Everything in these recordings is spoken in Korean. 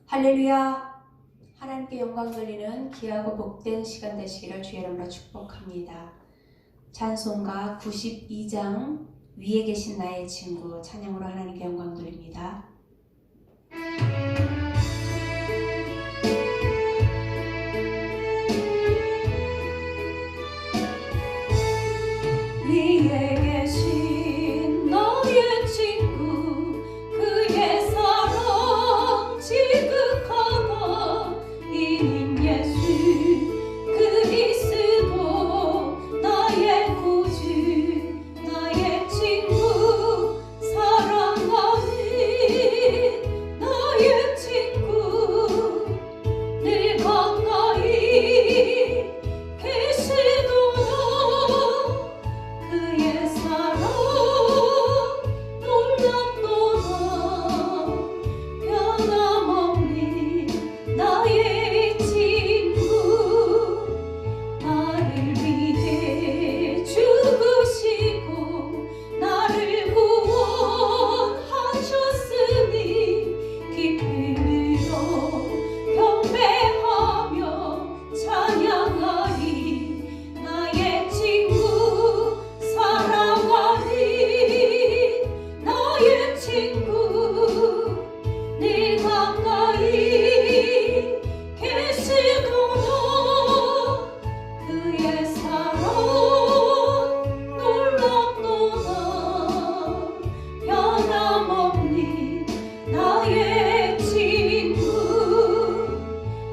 할렐루야! 하나님께 영광 돌리는 귀하고 복된 시간 되시기를 주의 이름으로 축복합니다. 찬송가 92장 위에 계신 나의 친구 찬양으로 하나님께 영광 돌립니다. 위에 계신 너의 친구 그의 사랑 지극하다 이는 예수 그리스도 나의 구주 나의 친구 사랑하는 나의 친구 늘 가까이 계시도다 그의 사랑 놀랍도다 변함없는 나의 친구 나를 위해 죽으시고 나를 구원하셨으니 기쁨으로 경배하며 찬양하리 나의 친구 사랑하니 나의 친구 늘 가까이 계시도다 그의 사랑 놀랍도다 변함없는 나의 친구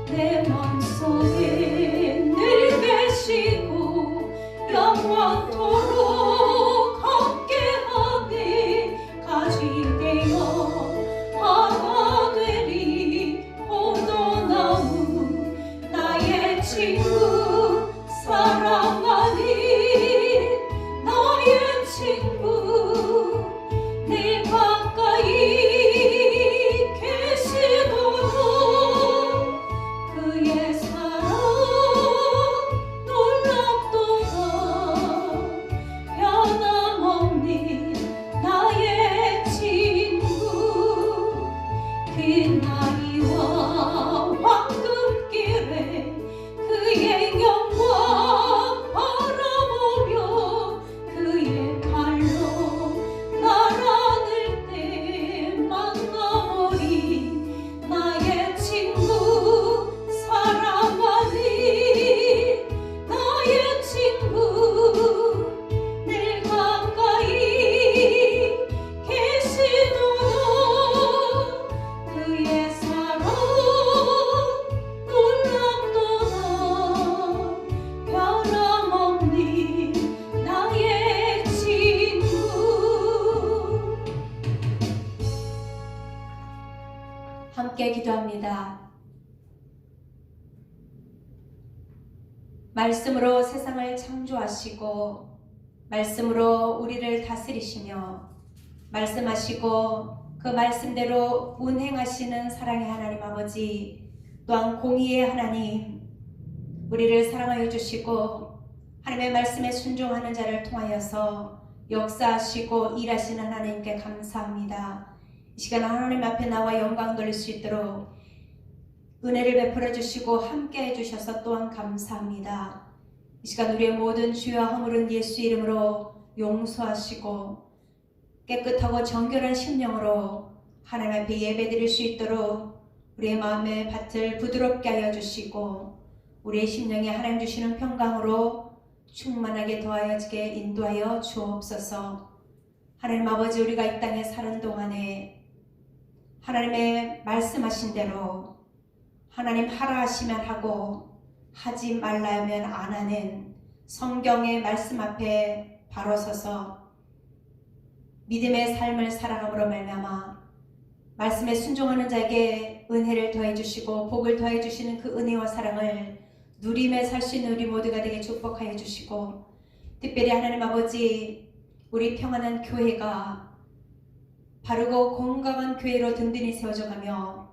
내 맘속에 늘 계시고 영원토록 함께하네 가지 되어 하나 되리 포도나무 나의 친구 사랑하니 나의 친구 늘 가까이 계시도다 그의 사랑 놀랍도다 변함없는 나의 친구 그 나이와 황금길에 그의 영광 바라보며 그의 발로 날아들 때 만나보리 나의 친구 사랑하니 나의 친구 늘 가까이 계시도다 그의 사랑 놀랍도다 변함없는 나의 친구 함께 기도합니다. 말씀으로 세상을 창조하시고 말씀으로 우리를 다스리시며 말씀하시고 그 말씀대로 운행하시는 사랑의 하나님 아버지 또한 공의의 하나님 우리를 사랑하여 주시고 하나님의 말씀에 순종하는 자를 통하여서 역사하시고 일하시는 하나님께 감사합니다. 이 시간 하나님 앞에 나와 영광 돌릴 수 있도록 은혜를 베풀어 주시고 함께 해주셔서 또한 감사합니다. 이 시간 우리의 모든 죄와 허물은 예수 이름으로 용서하시고 깨끗하고 정결한 심령으로 하나님 앞에 예배드릴 수 있도록 우리의 마음의 밭을 부드럽게 하여 주시고 우리의 심령에 하나님 주시는 평강으로 충만하게 더하여지게 인도하여 주옵소서. 하나님 아버지 우리가 이 땅에 사는 동안에 하나님의 말씀하신 대로 하나님 하라 하시면 하고 하지 말라 하면 안 하는 성경의 말씀 앞에 바로 서서 믿음의 삶을 살아감으로 말미암아 말씀에 순종하는 자에게 은혜를 더해 주시고 복을 더해 주시는 그 은혜와 사랑을 누리며 살 수 있는 우리 모두가 되게 축복하여 주시고 특별히 하나님 아버지 우리 평안한 교회가 바르고 건강한 교회로 든든히 세워져가며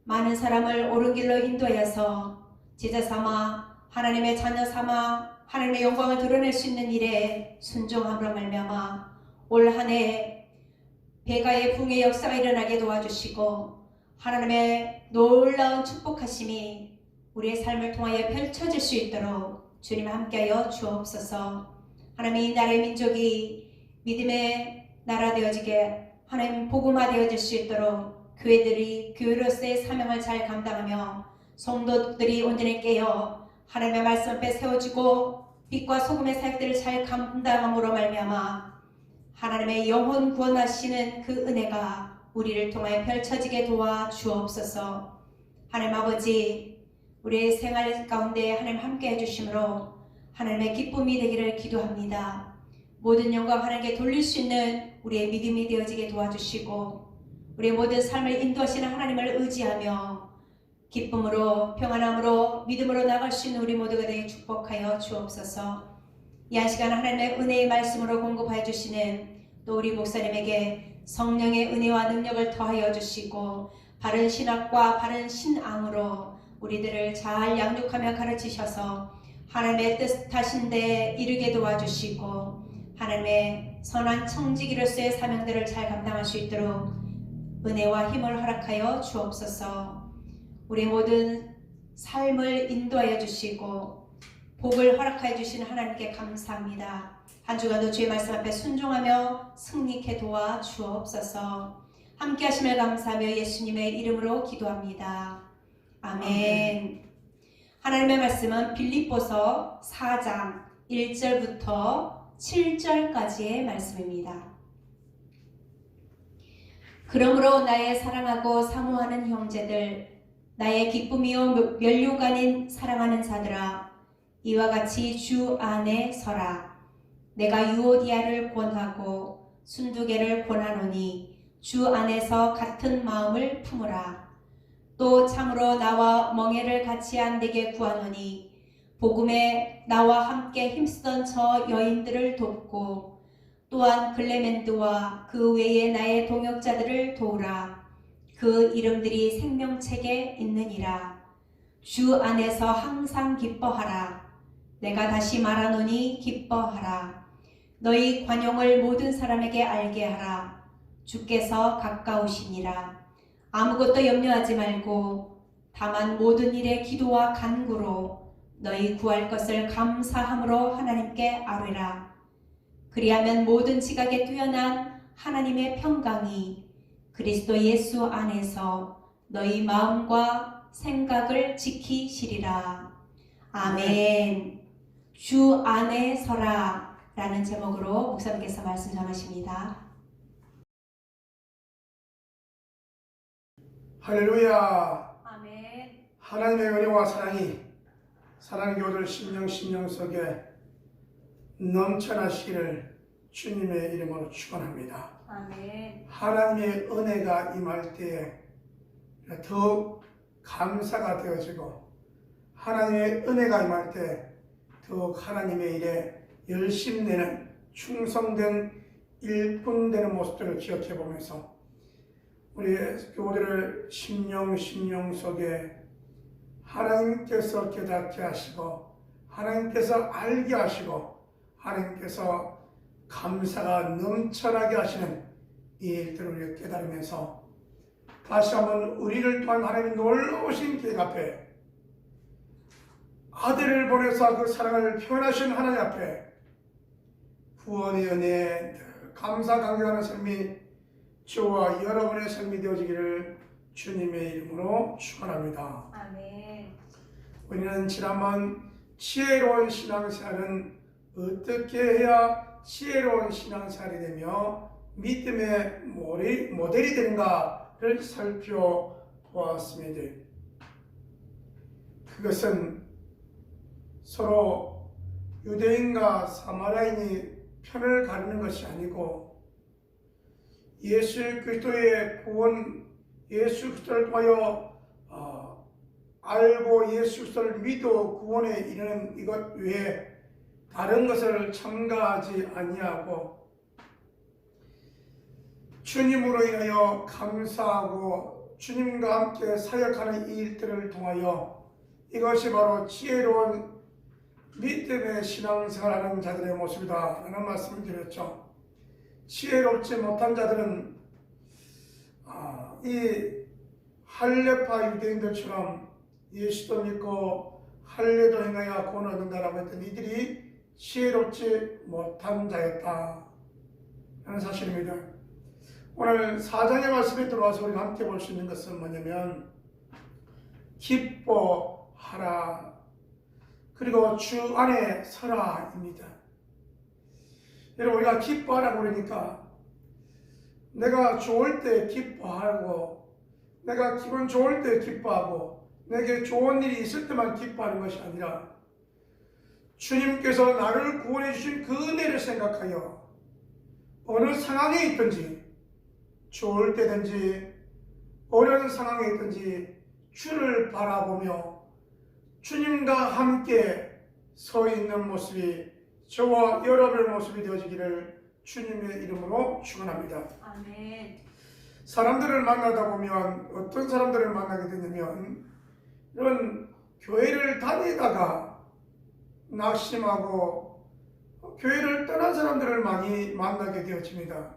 많은 사람을 옳은 길로 인도하여서 제자 삼아 하나님의 자녀 삼아 하나님의 영광을 드러낼 수 있는 일에 순종함으로 말미암아 올 한 해 배가의 붕의 역사가 일어나게 도와주시고 하나님의 놀라운 축복하심이 우리의 삶을 통하여 펼쳐질 수 있도록 주님 함께하여 주옵소서. 하나님, 이 나라의 민족이 믿음의 나라 되어지게, 하나님 복음화 되어질 수 있도록 교회들이 교회로서의 사명을 잘 감당하며 성도들이 온전히 깨어 하나님의 말씀 앞에 세워지고 빛과 소금의 사역들을 잘 감당함으로 말미암아 하나님의 영혼 구원하시는 그 은혜가 우리를 통하여 펼쳐지게 도와 주옵소서. 하나님 아버지, 우리의 생활 가운데 하나님 함께 해주심으로 하나님의 기쁨이 되기를 기도합니다. 모든 영광 하나님께 돌릴 수 있는 우리의 믿음이 되어지게 도와주시고 우리의 모든 삶을 인도하시는 하나님을 의지하며 기쁨으로 평안함으로 믿음으로 나갈 수 있는 우리 모두가 되게 축복하여 주옵소서. 이 한 시간 하나님의 은혜의 말씀으로 공급하여 주시는 또 우리 목사님에게 성령의 은혜와 능력을 더하여 주시고 바른 신학과 바른 신앙으로 우리들을 잘 양육하며 가르치셔서 하나님의 뜻하신 데 이르게 도와주시고 하나님의 선한 청지기로서의 사명들을 잘 감당할 수 있도록 은혜와 힘을 허락하여 주옵소서. 우리 모든 삶을 인도하여 주시고 복을 허락하여 주시는 하나님께 감사합니다. 한 주간도 주의 말씀 앞에 순종하며 승리케 도와 주옵소서. 함께 하심을 감사하며 예수님의 이름으로 기도합니다. 아멘. 하나님의 말씀은 빌립보서 4장 1절부터 7절까지의 말씀입니다. 그러므로 나의 사랑하고 사모하는 형제들, 나의 기쁨이요 면류관인 사랑하는 자들아, 이와 같이 주 안에 서라. 내가 유오디아를 권하고 순두개를 권하노니 주 안에서 같은 마음을 품으라. 또 참으로 나와 멍에를 같이 안 되게 구하노니 복음에 나와 함께 힘쓰던 저 여인들을 돕고 또한 클레멘드와 그 외에 나의 동역자들을 도우라. 그 이름들이 생명책에 있느니라. 주 안에서 항상 기뻐하라. 내가 다시 말하노니 기뻐하라. 너희 관용을 모든 사람에게 알게 하라. 주께서 가까우시니라. 아무것도 염려하지 말고 다만 모든 일에 기도와 간구로 너희 구할 것을 감사함으로 하나님께 아뢰라. 그리하면 모든 지각에 뛰어난 하나님의 평강이 그리스도 예수 안에서 너희 마음과 생각을 지키시리라. 아멘. 주 안에 서라 라는 제목으로 목사님께서 말씀 전하십니다. 할렐루야. 아멘. 하나님의 은혜와 사랑이 사랑교들 심령 속에 넘쳐나시기를 주님의 이름으로 축원합니다. 아멘. 하나님의 은혜가 임할 때에 더욱 감사가 되어지고 하나님의 은혜가 임할 때 더욱 하나님의 일에 열심내는 충성된 일꾼되는 모습들을 기억해 보면서 우리 교우들을 심령 속에 하나님께서 깨닫게 하시고 하나님께서 알게 하시고 하나님께서 감사가 넘쳐나게 하시는 이 일들을 깨달으면서 다시 한번 우리를 통한 하나님의 놀라우신 계획 앞에 아들을 보내서 그 사랑을 표현하신 하나님 앞에 구원의 은혜 감사 강경하는 삶이 저와 여러분의 삶이 되어지기를 주님의 이름으로 축원합니다. 아멘. 우리는 지난번 지혜로운 신앙생활은 어떻게 해야 지혜로운 신앙생활이 되며 믿음의 모델이 되는가를 살펴보았습니다. 그것은 서로 유대인과 사마리아인이 편을 가르는 것이 아니고 예수 그리스도의 구원, 예수 그리스도를 통하여 알고 예수 그리스도를 믿어 구원에 이르는 이것 외에 다른 것을 첨가하지 아니하고 주님으로 인하여 감사하고 주님과 함께 사역하는 이 일들을 통하여 이것이 바로 지혜로운 믿음의 신앙생활하는 자들의 모습이다 라는 말씀을 드렸죠. 지혜롭지 못한 자들은 이 할례파 유대인들처럼 예수도 믿고 할례도 행하여 구원을 얻는다라고 했던 이들이 지혜롭지 못한 자였다 하는 사실입니다. 오늘 4장의 말씀에 들어와서 우리가 함께 볼 수 있는 것은 뭐냐면 기뻐하라 그리고 주 안에 서라입니다. 여러분 우리가 기뻐하라고 그러니까 내가 좋을 때 기뻐하고 내가 기분 좋을 때 기뻐하고 내게 좋은 일이 있을 때만 기뻐하는 것이 아니라 주님께서 나를 구원해 주신 그 은혜를 생각하여 어느 상황에 있든지 좋을 때든지 어려운 상황에 있든지 주를 바라보며 주님과 함께 서 있는 모습이 저와 여러분의 모습이 되어지기를 주님의 이름으로 축원합니다. 아멘. 사람들을 만나다 보면 어떤 사람들을 만나게 되냐면 이런 교회를 다니다가 낙심하고 교회를 떠난 사람들을 많이 만나게 되어집니다.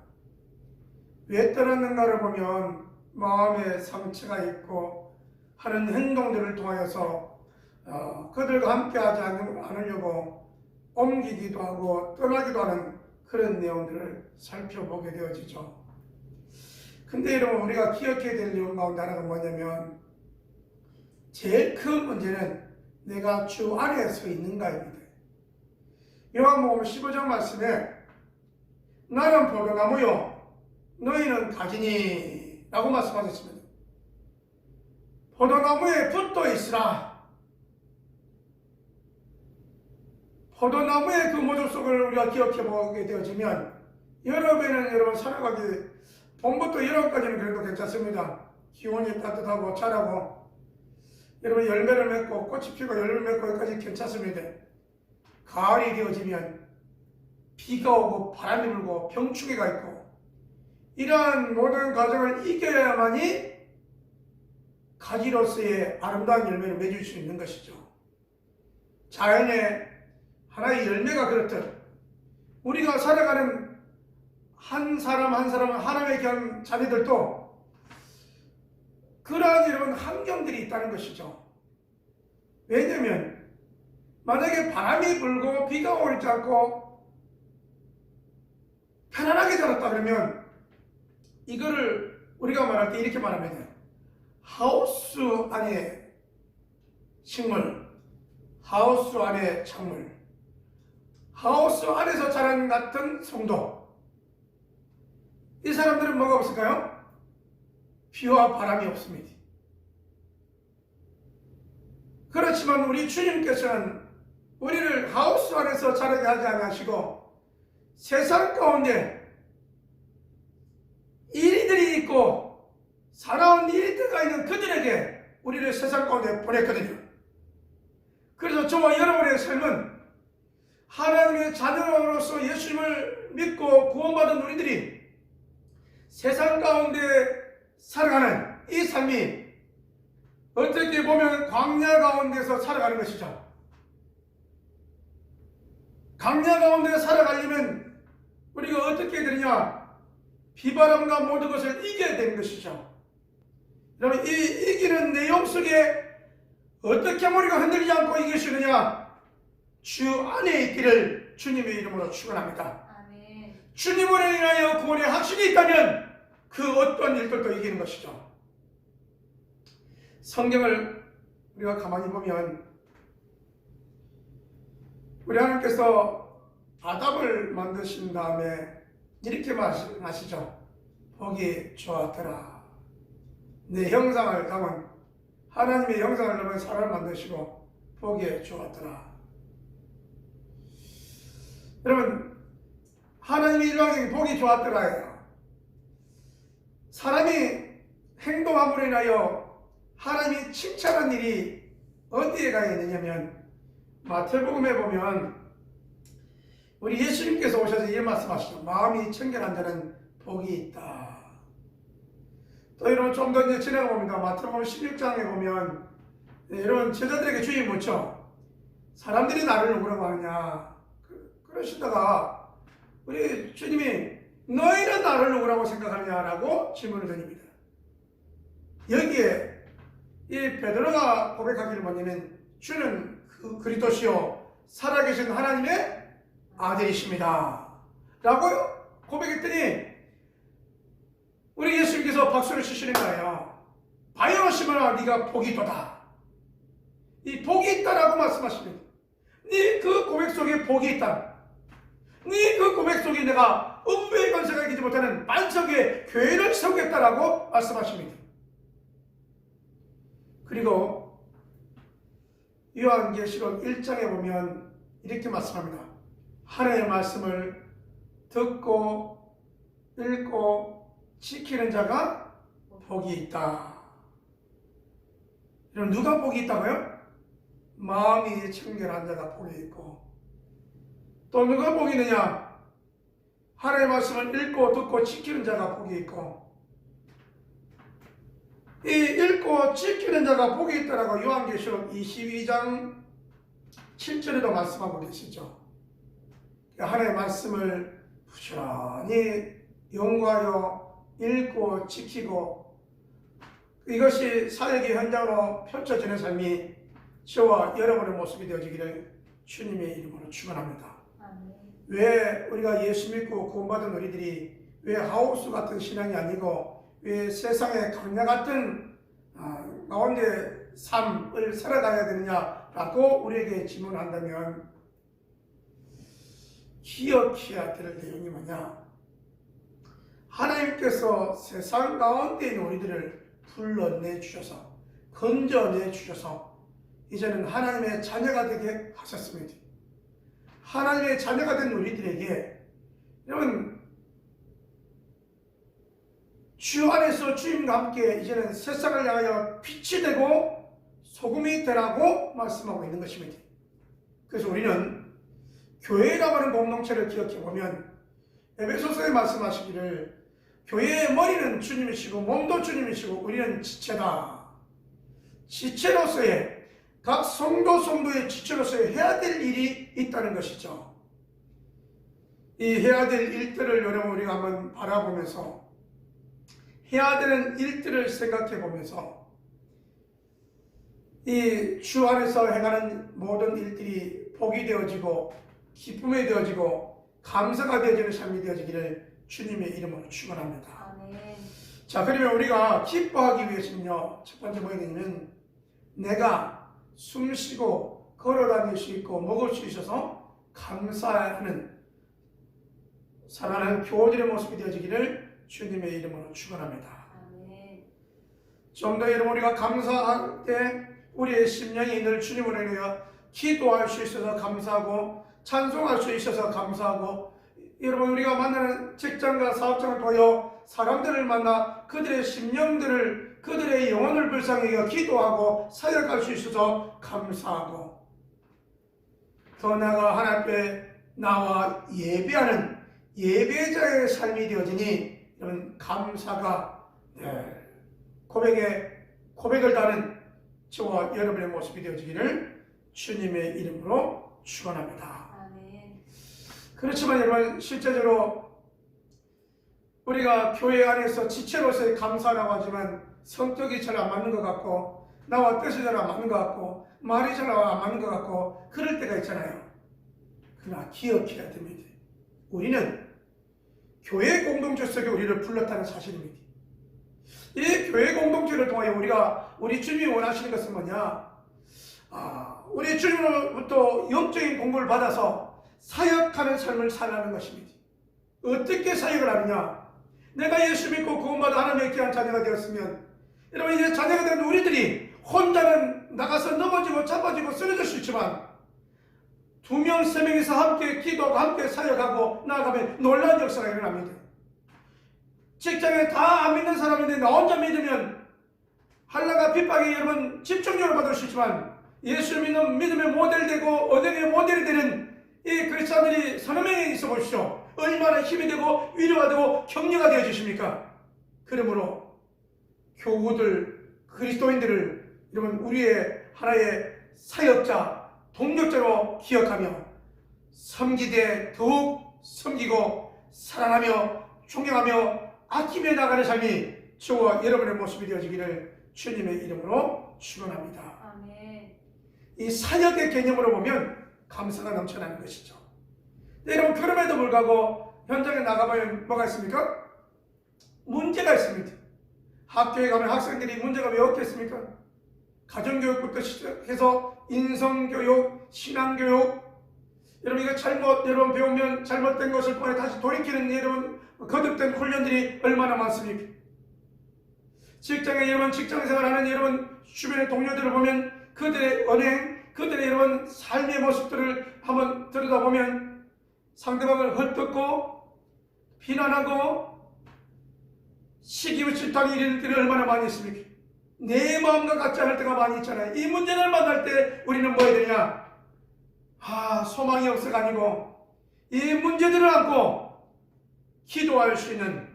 왜 떠났는가를 보면 마음에 상처가 있고 하는 행동들을 통하여서 그들과 함께하지 않으려고 옮기기도 하고 떠나기도 하는 그런 내용들을 살펴보게 되어지죠. 근데 여러분 우리가 기억해야 될 내용 가운데 하나가 뭐냐면 제일 큰 문제는 내가 주 안에 서 있는가입니다. 요한복음 15장 말씀에 나는 포도나무요 너희는 가지니 라고 말씀하셨습니다. 포도나무에 붙어 있으라. 포도나무의 그 모습 속을 우리가 기억해 보게 되어지면 여름에는 여러분 살아가기 봄부터 여름까지는 그래도 괜찮습니다. 기온이 따뜻하고 자라고 여러분 열매를 맺고 꽃이 피고 열매를 맺고 여기까지 괜찮습니다. 가을이 되어지면 비가 오고 바람이 불고 병충해가 있고 이러한 모든 과정을 이겨야만이 가지로서의 아름다운 열매를 맺을 수 있는 것이죠. 자연의 하나의 열매가 그렇듯 우리가 살아가는 한 사람 한 사람 하나님의 귀한 자녀들도 그러한 이런 환경들이 있다는 것이죠. 왜냐하면 만약에 바람이 불고 비가 오지 않고 편안하게 자랐다 그러면 이거를 우리가 말할 때 이렇게 말하면 돼요. 하우스 안에 식물, 하우스 안에 작물, 하우스 안에서 자란 같은 성도. 이 사람들은 뭐가 없을까요? 비와 바람이 없습니다. 그렇지만 우리 주님께서는 우리를 하우스 안에서 자라게 하지 않으시고 세상 가운데 일들이 있고 살아온 일들가 있는 그들에게 우리를 세상 가운데 보냈거든요. 그래서 저와 여러분의 삶은 하나님의 자녀로서 예수님을 믿고 구원받은 우리들이 세상 가운데 살아가는 이 삶이 어떻게 보면 광야 가운데서 살아가는 것이죠. 광야 가운데 살아가려면 우리가 어떻게 해야 되느냐? 비바람과 모든 것을 이겨야 되는 것이죠. 여러분, 이 이기는 내용 속에 어떻게 우리가 흔들리지 않고 이길 수 있느냐? 주 안에 있기를 주님의 이름으로 축원합니다. 아멘. 주님으로 인하여 구원의 확신이 있다면 그 어떤 일들도 이기는 것이죠. 성경을 우리가 가만히 보면 우리 하나님께서 아담을 만드신 다음에 이렇게 말씀하시죠. 보기 좋았더라. 내 형상을 담은 하나님의 형상을 담은 사람을 만드시고 보기에 좋았더라. 여러분, 하나님의 일방적인 보기 좋았더라예요. 사람이 행동함으로 인하여 하나님이 칭찬한 일이 어디에 가 있느냐면 마태복음에 보면 우리 예수님께서 오셔서 이런 말씀하시죠. 마음이 청결한 자는 복이 있다. 또 여러분 좀 더 지나가 봅니다. 마태복음 16장에 보면 여러분 제자들에게 주의 묻죠. 사람들이 나를 누구라고 하느냐. 그러시다가 우리 주님이 너희는 나를 누구라고 생각하느냐라고 질문을 드립니다. 여기에 이 베드로가 고백하기를 뭐냐면 주는 그리스도시요 살아계신 하나님의 아들이십니다 라고 고백했더니 우리 예수님께서 박수를 치시는 거예요. 바요 시몬아 네가 복이 있도다. 이 복이 있다라고 말씀하십니다. 네 그 고백 속에 복이 있다. 네 그 고백 속에 내가 음부의 권세가 이기지 못하는 반석의 교회를 세우겠다라고 말씀하십니다. 그리고 요한계시록 1장에 보면 이렇게 말씀합니다. 하나님의 말씀을 듣고 읽고 지키는 자가 복이 있다. 그럼 누가 복이 있다고요? 마음이 청결한 자가 복이 있고, 또 누가 복이 있느냐? 하나님의 말씀을 읽고 듣고 지키는 자가 복이 있고, 이 읽고 지키는 자가 복이 있다라고 요한계시록 22장 7절에도 말씀하고 계시죠. 하나님의 말씀을 부지런히 연구하여 읽고 지키고, 이것이 사역의 현장으로 펼쳐지는 삶이 저와 여러분의 모습이 되어지기를 주님의 이름으로 축원합니다. 왜 우리가 예수 믿고 구원받은 우리들이 왜 하우스 같은 신앙이 아니고 왜 세상의 강야 같은 가운데 삶을 살아가야 되느냐라고 우리에게 질문한다면 기억해야 될 내용이 뭐냐? 하나님께서 세상 가운데 있는 우리들을 불러내 주셔서 건져내 주셔서 이제는 하나님의 자녀가 되게 하셨습니다. 하나님의 자녀가 된 우리들에게 여러분 주 안에서 주님과 함께 이제는 세상을 향하여 빛이 되고 소금이 되라고 말씀하고 있는 것입니다. 그래서 우리는 교회라고 하는 공동체를 기억해보면 에베소서에 말씀하시기를 교회의 머리는 주님이시고 몸도 주님이시고 우리는 지체다. 지체로서의 각 성도의 지체로서의 해야 될 일이 있다는 것이죠. 이 해야 될 일들을 여러분 우리가 한번 바라보면서 해야 되는 일들을 생각해 보면서 이 주 안에서 행하는 모든 일들이 복이 되어지고 기쁨이 되어지고 감사가 되어지는 삶이 되어지기를 주님의 이름으로 축원합니다. 자, 그러면 우리가 기뻐하기 위해서는요, 첫 번째 뭐냐면 내가 숨 쉬고 걸어 다닐 수 있고 먹을 수 있어서 감사하는 사랑하는 교우들의 모습이 되어지기를 주님의 이름으로 축원합니다. 좀 더 여러분 우리가 감사할 때 우리의 심령이 늘 주님을 인하여 기도할 수 있어서 감사하고 찬송할 수 있어서 감사하고, 여러분 우리가 만나는 직장과 사업장을 통하여 사람들을 만나 그들의 심령들을 그들의 영혼을 불쌍히 여겨 기도하고 사역할 수 있어서 감사하고, 더 나아가 하나님 앞에 나와 예배하는 예배자의 삶이 되어지니 여러분 감사가 고백을 다하는 저와 여러분의 모습이 되어지기를 주님의 이름으로 축원합니다. 그렇지만 여러분 실제적으로 우리가 교회 안에서 지체로서의 감사라고 하지만 성격이 잘 안 맞는 것 같고 나와 뜻이 잘 안 맞는 것 같고 말이 잘 안 맞는 것 같고 그럴 때가 있잖아요. 그러나 기억해야 됩니다. 우리는 교회 공동체 속에 우리를 불렀다는 사실입니다. 이 교회 공동체를 통하여 우리 주님이 원하시는 것은 뭐냐? 우리 주님으로부터 영적인 공부를 받아서 사역하는 삶을 살라는 것입니다. 어떻게 사역을 하느냐? 내가 예수 믿고 구원받아 하나님의 귀한 자녀가 되었으면, 여러분 이제 자녀가 된 우리들이 혼자는 나가서 넘어지고 잡아지고 쓰러질 수 있지만 2명, 3명이서 함께 기도하고 함께 사역하고 나아가면 놀라운 역사가 일어납니다. 직장에 다 안 믿는 사람인데 나 혼자 믿으면 한라가 핍박이 여러분 집중력을 받을 수 있지만 예수 믿는 믿음의 모델이 되고 은혜의 모델이 되는 이 그리스도인들이 서너 명이 있어 보십시오. 얼마나 힘이 되고 위로가 되고 격려가 되어 주십니까? 그러므로 교우들, 그리스도인들을 여러분 우리의 하나의 사역자, 동력자로 기억하며 섬기되 더욱 섬기고 사랑하며 존경하며 아끼며 나가는 삶이 저와 여러분의 모습이 되어지기를 주님의 이름으로 축원합니다. 아멘. 이 사역의 개념으로 보면 감사가 넘쳐나는 것이죠. 여러분, 그럼에도 불구하고 현장에 나가보면 뭐가 있습니까? 문제가 있습니다. 학교에 가면 학생들이 문제가 왜 없겠습니까? 가정교육부터 시작해서 인성교육, 신앙교육, 여러분 이거 여러분 배우면 잘못된 것을 통해 다시 돌이키는 여러분 거듭된 훈련들이 얼마나 많습니까? 직장에 여러분 직장 생활하는 여러분 주변의 동료들을 보면 그들의 언행, 그들의 여러분 삶의 모습들을 한번 들여다보면 상대방을 헐뜯고 비난하고 시기와 질타하는 일들이 얼마나 많이 있습니까? 내 마음과 같지 않을 때가 많이 있잖아요. 이 문제를 만날 때 우리는 뭐 해야 되냐? 소망이 없어가 아니고 이 문제들을 안고 기도할 수 있는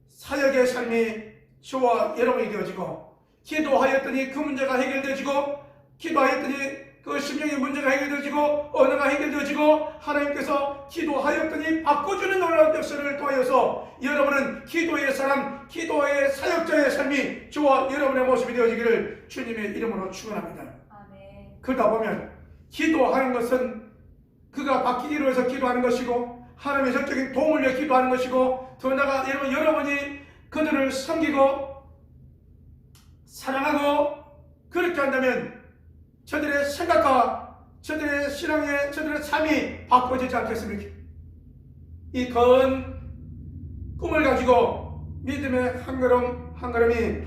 사역의 삶이 저와 여러분이 되어지고, 기도하였더니 그 문제가 해결되어지고, 기도하였더니 그 심령의 문제가 해결되어지고, 언어가 해결되어지고, 하나님께서 기도하였더니 바꿔주는 놀라운 역사를 통하여서 여러분은 기도의 사람, 기도의 사역자의 삶이 저와 여러분의 모습이 되어지기를 주님의 이름으로 축원합니다. 아멘. 그러다 보면 기도하는 것은 그가 바뀌기로 해서 기도하는 것이고, 하나님의 적극적인 도움을 위해 기도하는 것이고, 더 나아가 여러분이 그들을 섬기고 사랑하고 그렇게 한다면 저들의 생각과 저들의 신앙의 저들의 삶이 바꿔지지 않겠습니까? 이 큰 꿈을 가지고 믿음의 한 걸음 한 걸음이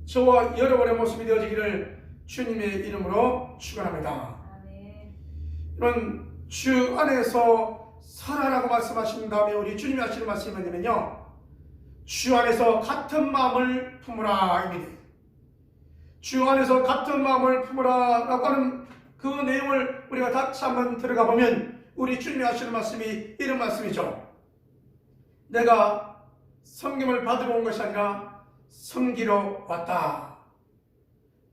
저와 여러분의 모습이 되어지기를 주님의 이름으로 축원합니다. 아멘. 여러분, 주 안에서 살아라고 말씀하신 다음에 우리 주님이 하시는 말씀이 뭐냐면요, 주 안에서 같은 마음을 품으라 입니다. 주 안에서 같은 마음을 품으라 라고 하는 그 내용을 우리가 다시 한번 들어가 보면 우리 주님이 하시는 말씀이 이런 말씀이죠. 내가 섬김을 받으러 온 것이 아니라 섬기러 왔다.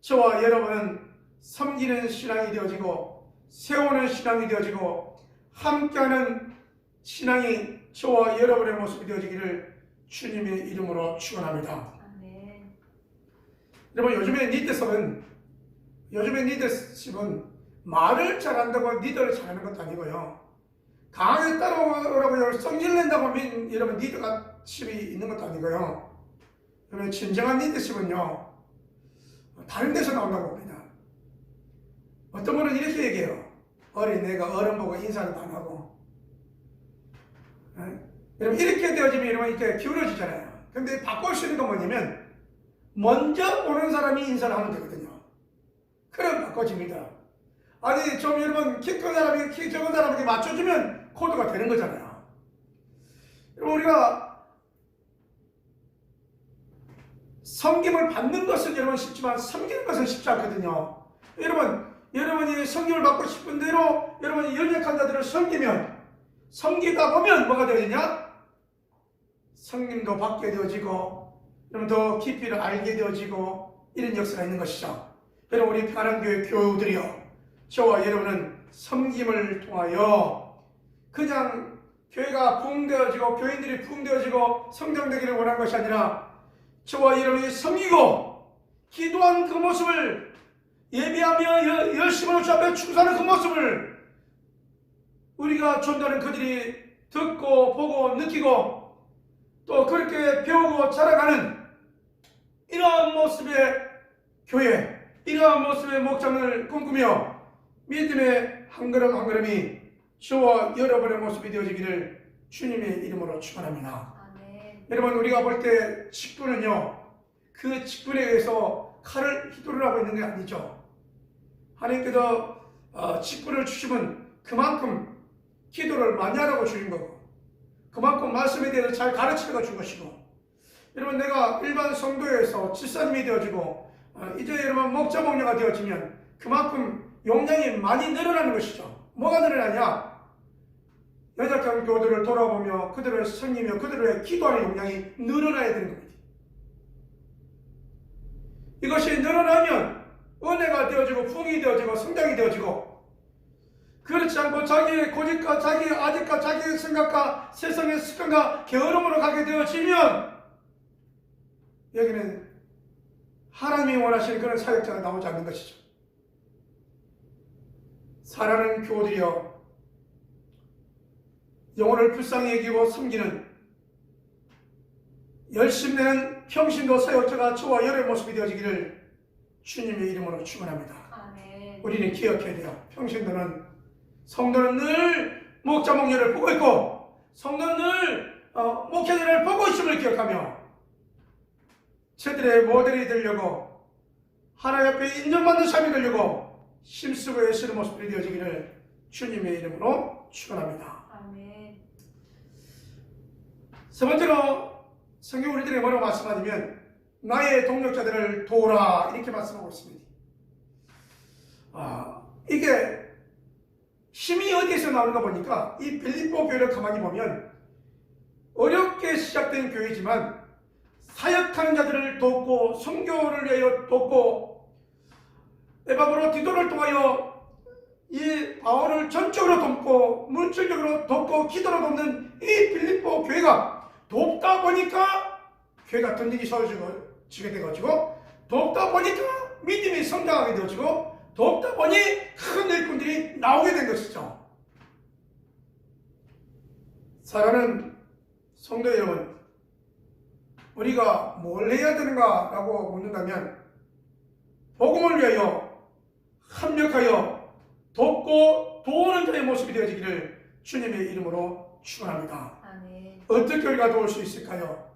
저와 여러분은 섬기는 신앙이 되어지고 세우는 신앙이 되어지고 함께하는 신앙이 저와 여러분의 모습이 되어지기를 주님의 이름으로 축원합니다. 아멘. 여러분, 요즘에 리더십은 말을 잘한다고 리더를 잘하는 것도 아니고요, 강하게 따라오라고 성질 낸다고 여러분 리더십이 있는 것도 아니고요. 여러분, 진정한 리더십은요 다른 데서 나온다고 봅니다. 어떤 분은 이렇게 얘기해요. 어린애가 어른 보고 인사도 안 하고, 여러분 이렇게 되어지면 여러분 이렇게 기울어지잖아요. 근데 바꿀 수 있는 건 뭐냐면 먼저 오는 사람이 인사를 하면 되거든요. 그럼 바꿔집니다. 아니 좀 여러분 키 큰 사람이 키 적은 사람에게 맞춰주면 코드가 되는 거잖아요. 여러분, 우리가 섬김을 받는 것은 여러분 쉽지만 섬기는 것은 쉽지 않거든요. 여러분이 섬김을 받고 싶은 대로 여러분이 연약한 자들을 섬기다 보면 뭐가 되어지냐? 성님도 받게 되어지고, 여러분 더 깊이를 알게 되어지고, 이런 역사가 있는 것이죠. 여러분, 우리 평안교회 교우들이요, 저와 여러분은 섬김을 통하여 그냥 교회가 부흥되어지고 교인들이 부흥되어지고 성장되기를 원한 것이 아니라 저와 여러분이 섬기고 기도한 그 모습을 예비하며 열심으로 주 앞에 충성하는 그 모습을 우리가 전도하는 그들이 듣고 보고 느끼고 또 그렇게 배우고 자라가는 이러한 모습의 교회, 이러한 모습의 목장을 꿈꾸며 믿음의 한 걸음 한 걸음이 저와 여러분의 모습이 되어지기를 주님의 이름으로 축원합니다. 아멘. 여러분, 우리가 볼 때 직분은요, 그 직분에 의해서 칼을 휘두르라고 있는 게 아니죠. 하나님께서 직분을 주시면 그만큼 기도를 많이 하라고 주신 거고, 그만큼 말씀에 대해서 잘 가르치려고 준 것이고, 여러분 내가 일반 성도에서 집사님이 되어지고 이제 여러분 목자 목녀가 되어지면 그만큼 용량이 많이 늘어나는 것이죠. 뭐가 늘어나냐? 연약한 교우들을 돌아보며 그들을 섬기며 그들을 기도하는 용량이 늘어나야 되는 겁니다. 이것이 늘어나면 은혜가 되어지고 부흥이 되어지고 성장이 되어지고, 그렇지 않고 자기의 고집과 자기의 아집과 자기의 생각과 세상의 습관과 게으름으로 가게 되어지면 여기는 하나님이 원하시는 그런 사역자가 나오지 않는 것이죠. 사랑하는 교우들이여, 영혼을 불쌍히 여기고 섬기는 열심내는 평신도 사역자가 저와 여러분의 모습이 되어지기를 주님의 이름으로 축원합니다. 아멘. 우리는 기억해야 돼요. 평신도는 성도는 늘 목자 목녀를 보고 있고 성도는 늘 목회자를 보고 있음을 기억하며 저들의 모델이 되려고 하나님 앞에 인정받는 삶이 되려고 힘쓰고 애쓰는 모습이 되어지기를 주님의 이름으로 축원합니다. 아멘. 세 번째로 성경 우리들에게 뭐라고 말씀하냐면 나의 동력자들을 도우라 이렇게 말씀하고 있습니다. 이게 힘이 어디에서 나오는가 보니까 이 빌립보 교회를 가만히 보면 어렵게 시작된 교회지만 사역하는 자들을 돕고 선교를 위하여 돕고 에바브로 디도를 통하여 이 바울을 전적으로 돕고 물질적으로 돕고 기도로 돕는 이 빌립보 교회가 돕다 보니까 교회가 던지기 쉬워지게 되어지고 돕다 보니까 믿음이 성장하게 되어지고 돕다 보니 큰 일꾼들이 나오게 된 것이죠. 사랑하는 성도 여러분, 우리가 뭘 해야 되는가 라고 묻는다면 복음을 위하여 합력하여 돕고 도우는 자의 모습이 되어지기를 주님의 이름으로 축원합니다. 아멘. 어떻게 우리가 도울 수 있을까요?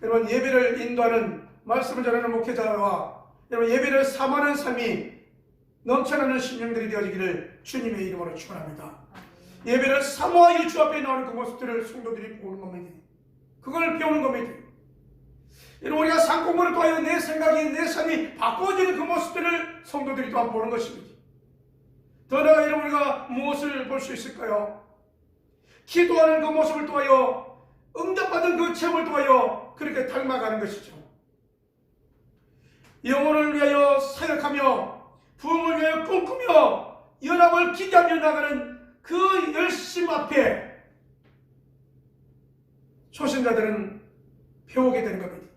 여러분, 예배를 인도하는 말씀을 전하는 목회자와 여러분 예배를 사모하는 삶이 넘쳐나는 심령들이 되어지기를 주님의 이름으로 축원합니다. 아멘. 예배를 사모하여 주 앞에 나오는 그 모습들을 성도들이 보는 겁니다. 그걸 배우는 겁니다. 여러분, 우리가 상공부를 통하여 내 생각이 내 삶이 바꿔지는 그 모습들을 성도들이 또한 보는 것입니다. 더 나아가 여러분, 우리가 무엇을 볼 수 있을까요? 기도하는 그 모습을 통하여 응답받은 그 체험을 통하여 그렇게 닮아가는 것이죠. 영혼을 위하여 사역하며 부흥을 위하여 꿈꾸며 연합을 기대하며 나가는 그 열심 앞에 초신자들은 배우게 되는 겁니다.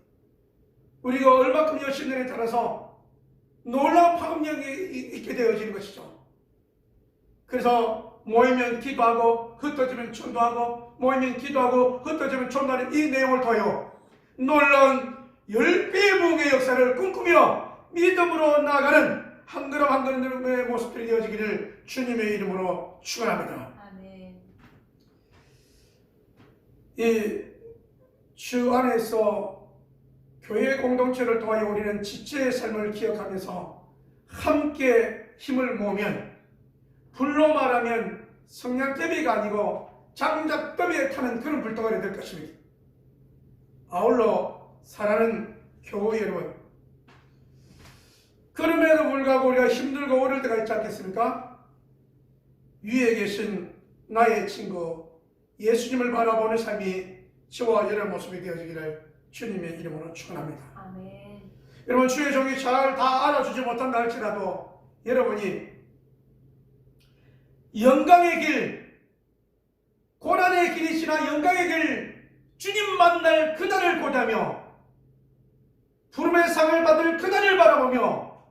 우리가 얼마큼 열심히 따라서 놀라운 파급력이 있게 되어지는 것이죠. 그래서 모이면 기도하고 흩어지면 전도하고 모이면 기도하고 흩어지면 전도하는 이 내용을 통하여 놀라운 10배의 부흥의 역사를 꿈꾸며 믿음으로 나아가는 한 걸음 한 걸음의 모습들이 되어지기를 주님의 이름으로 축원합니다. 아멘. 이 주 안에서 교회 공동체를 통하여 우리는 지체의 삶을 기억하면서 함께 힘을 모으면 불로 말하면 성냥개비가 아니고 장작더미에 타는 그런 불덩어리 될 것입니다. 아울러 사랑하는 교우 여러분, 그럼에도 불구하고 우리가 힘들고 어려울 때가 있지 않겠습니까? 위에 계신 나의 친구 예수님을 바라보는 삶이 저와 여러분의 모습이 되어지기를 주님의 이름으로 축원합니다. 아멘. 여러분, 주의 종이 잘 다 알아주지 못한다 할지라도 여러분이 영광의 길, 고난의 길이 지나 영광의 길, 주님 만날 그날을 고대하며 부름의 상을 받을 그날을 바라보며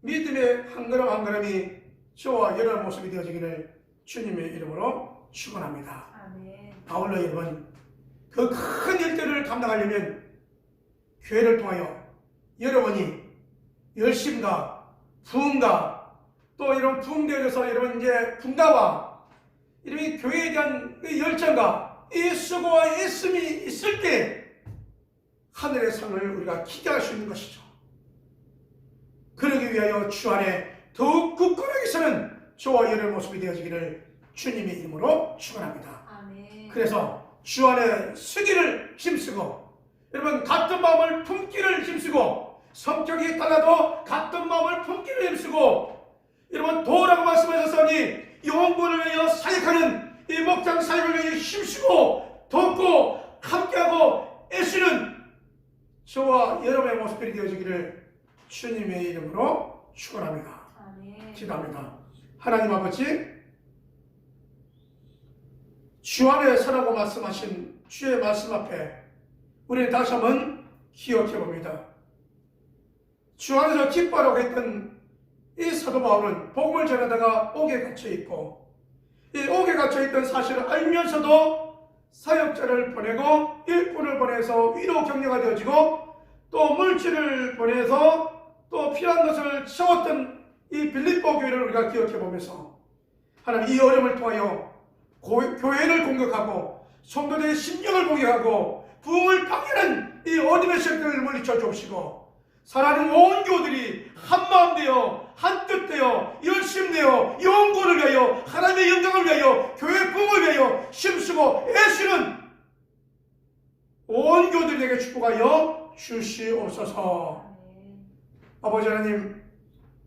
믿음의 한 걸음 한 걸음이 저와 여러분의 모습이 되어지기를 주님의 이름으로 축원합니다. 아멘. 아울러 여러분, 그 큰 일들을 감당하려면 교회를 통하여 여러분이 열심과 부흥과 또 이런 부흥되어져서 여러분 이제 분가와 이런 교회에 대한 열정과 이 수고와 애씀이 있을 때 하늘의 상을 우리가 기대할 수 있는 것이죠. 그러기 위하여 주 안에 더욱 굳건하게 서는 저와 여러분의 모습이 되어지기를 주님의 이름으로 축원합니다. 아멘. 그래서 주 안에 서기를 힘쓰고 여러분 같은 마음을 품기를 힘쓰고 성격이 달라도 같은 마음을 품기를 힘쓰고 여러분 도라고 말씀하셨으니 영혼군을 위하여 사역하는 이 목장 사역을 위하여 힘쓰고 돕고 함께하고 애쓰는 저와 여러분의 모습들이 되어지기를 주님의 이름으로 축원합니다. 아멘. 기도합니다. 하나님 아버지, 주 안에 서라고 말씀하신 주의 말씀 앞에 우리는 다시 한번 기억해 봅니다. 주 안에서 기뻐하라고 했던 이 사도 바울은 복음을 전하다가 옥에 갇혀 있고, 이 옥에 갇혀 있던 사실을 알면서도 사역자를 보내고 일꾼을 보내서 위로 격려가 되어지고, 또 물질을 보내서 또 필요한 것을 채웠던 이 빌립보 교회를 우리가 기억해 보면서, 하나님 이 어려움을 통하여 교회를 공격하고 성도들의 심령을 공격하고 부흥을 방해하는 이 어둠의 세력들을 물리쳐 주옵시고, 사랑하는 온 교우들이 한마음 되어 한뜻 되어 열심되어 영광을 위하여 하나님의 영광을 위하여 교회 부흥을 위하여 힘쓰고 애쓰는 온 교우들에게 축복하여 주시옵소서. 아버지 하나님,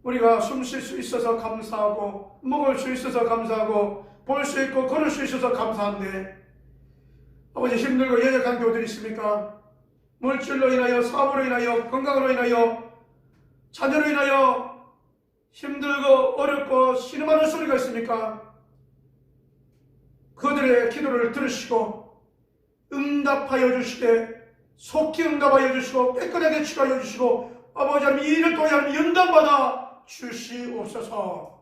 우리가 숨 쉴 수 있어서 감사하고 먹을 수 있어서 감사하고 볼 수 있고 걸을 수 있어서 감사한데, 아버지 힘들고 연약한 교우들이 있습니까? 물질로 인하여, 사업으로 인하여, 건강으로 인하여, 자녀로 인하여 힘들고 어렵고 신음하는 소리가 있습니까? 그들의 기도를 들으시고 응답하여 주시되, 속히 응답하여 주시고 깨끗하게 치료하여 주시고, 아버지 하나님 이 일을 통해 하나님 영광받아 주시옵소서.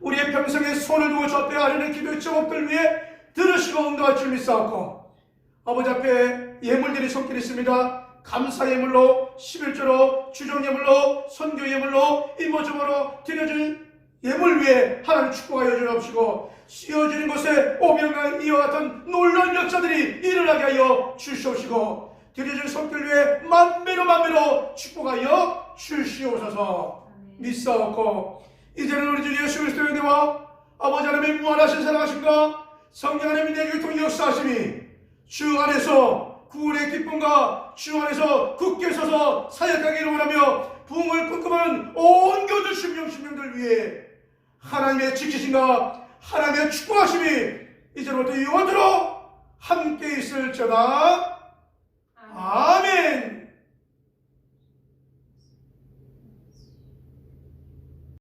우리의 평생에 손을 두고 저 앞에 아련의 기도의 제목들 위해 들으시고 응답할 줄 믿사옵고, 아버지 앞에 예물들이 섞여 있습니다. 감사 예물로, 11조로, 주정 예물로, 선교 예물로, 임모점으로 드려진 예물 위에 하나님 축복하여 주옵시고, 씌어지는 곳에 오병이와 이와 같은 놀라운 역사들이 일어나게 하여 주시옵시고, 드려진 손길 위에 만배로 축복하여 주시옵소서. 믿사옵고, 이제는 우리 주 예수 그리스도의 은혜와 아버지 하나님의 무한하신 사랑하심과 성령 하나님의 내게 통해 역사하심이 주 안에서 구원의 기쁨과 주 안에서 굳게 서서 사역하기를 원하며 부흥을 꿈꾸는 온 교들 심령들 위해 하나님의 지키심과 하나님의 축복하심이 이제부터 영원토록 함께 있을지어다.